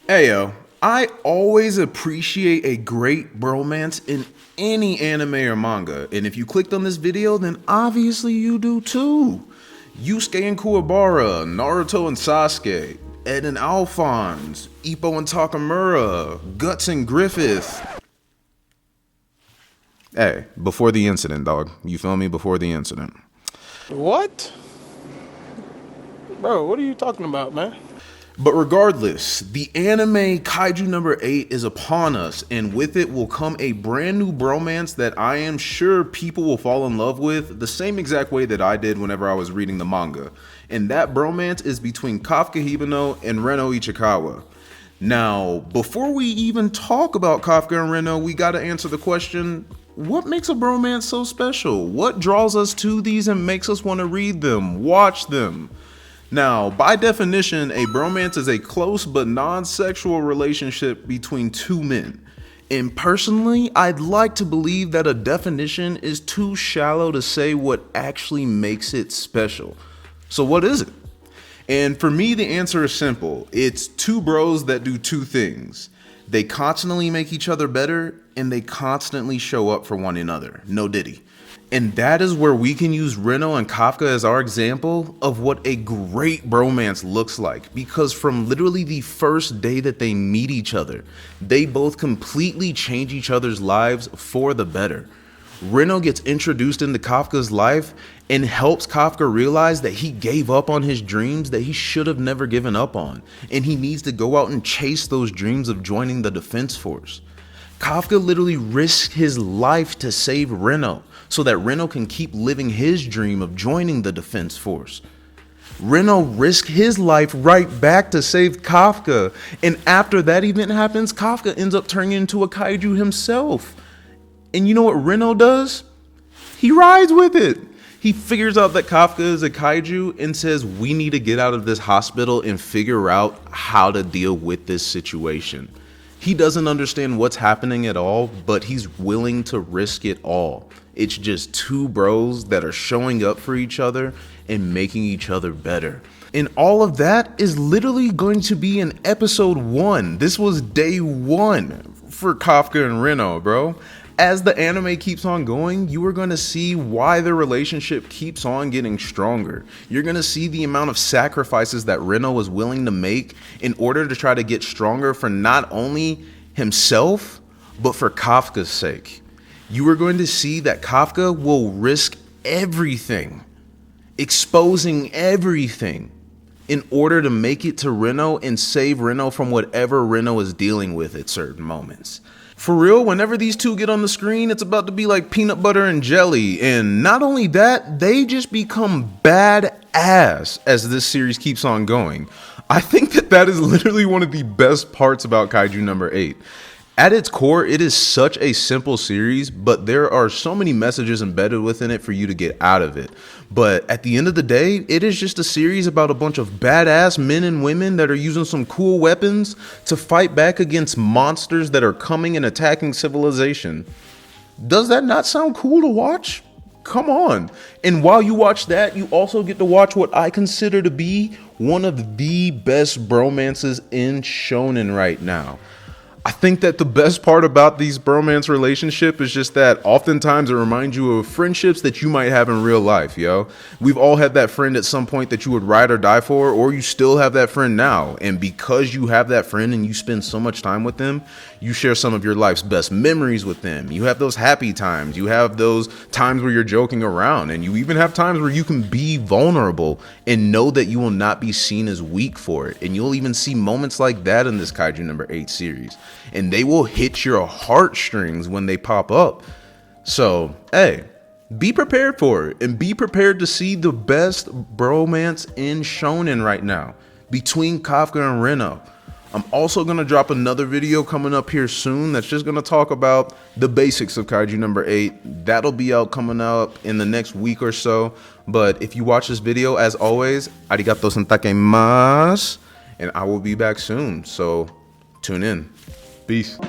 Hey yo, I always appreciate a great bromance in any anime or manga, and if you clicked on this video, then obviously you do too. Yusuke and Kuwabara, Naruto and Sasuke, Ed and Alphonse, Ippo and Takamura, Guts and Griffith. Hey, before the incident, dog. You feel me? Before the incident. What? Bro, what are you talking about, man? But regardless, the anime Kaiju number 8 is upon us, and with it will come a brand new bromance that I am sure people will fall in love with the same exact way that I did whenever I was reading the manga. And that bromance is between Kafka Hibino and Reno Ichikawa. Now, before we even talk about Kafka and Reno, we gotta answer the question, what makes a bromance so special? What draws us to these and makes us want to read them, watch them? Now, by definition, a bromance is a close but non-sexual relationship between two men. And personally, I'd like to believe that a definition is too shallow to say what actually makes it special. So what is it? And for me, the answer is simple. It's two bros that do two things. They constantly make each other better, and they constantly show up for one another. No diddy. And that is where we can use Reno and Kafka as our example of what a great bromance looks like. Because from literally the first day that they meet each other, they both completely change each other's lives for the better. Reno gets introduced into Kafka's life and helps Kafka realize that he gave up on his dreams that he should have never given up on. And he needs to go out and chase those dreams of joining the defense force. Kafka literally risked his life to save Reno so that Reno can keep living his dream of joining the defense force. Reno risked his life right back to save Kafka, and after that event happens, Kafka ends up turning into a kaiju himself. And you know what Reno does? He rides with it. He figures out that Kafka is a kaiju and says, we need to get out of this hospital and figure out how to deal with this situation. He doesn't understand what's happening at all, but he's willing to risk it all. It's just two bros that are showing up for each other and making each other better. And all of that is literally going to be in episode 1. This was day 1 for Kafka and Reno, bro. As the anime keeps on going, you are going to see why their relationship keeps on getting stronger. You're going to see the amount of sacrifices that Reno was willing to make in order to try to get stronger for not only himself, but for Kafka's sake. You are going to see that Kafka will risk everything, exposing everything, in order to make it to Reno and save Reno from whatever Reno is dealing with at certain moments. For real, whenever these two get on the screen, it's about to be like peanut butter and jelly. And not only that, they just become badass as this series keeps on going. I think that is literally one of the best parts about Kaiju number 8. At its core, it is such a simple series, but there are so many messages embedded within it for you to get out of it. But at the end of the day, it is just a series about a bunch of badass men and women that are using some cool weapons to fight back against monsters that are coming and attacking civilization. Does that not sound cool to watch? Come on. And while you watch that, you also get to watch what I consider to be one of the best bromances in shonen right now. I think that the best part about these bromance relationship is just that oftentimes it reminds you of friendships that you might have in real life, yo. We've all had that friend at some point that you would ride or die for, or you still have that friend now. And because you have that friend and you spend so much time with them, you share some of your life's best memories with them. You have those happy times. You have those times where you're joking around, and you even have times where you can be vulnerable and know that you will not be seen as weak for it. And you'll even see moments like that in this Kaiju number 8 series. And they will hit your heartstrings when they pop up. So, hey, be prepared for it, and be prepared to see the best bromance in shonen right now between Kafka and Reno. I'm also going to drop another video coming up here soon that's just going to talk about the basics of Kaiju number 8. That'll be out coming up in the next week or so. But if you watch this video, as always, arigato sentakemasu, and I will be back soon. So tune in. Peace.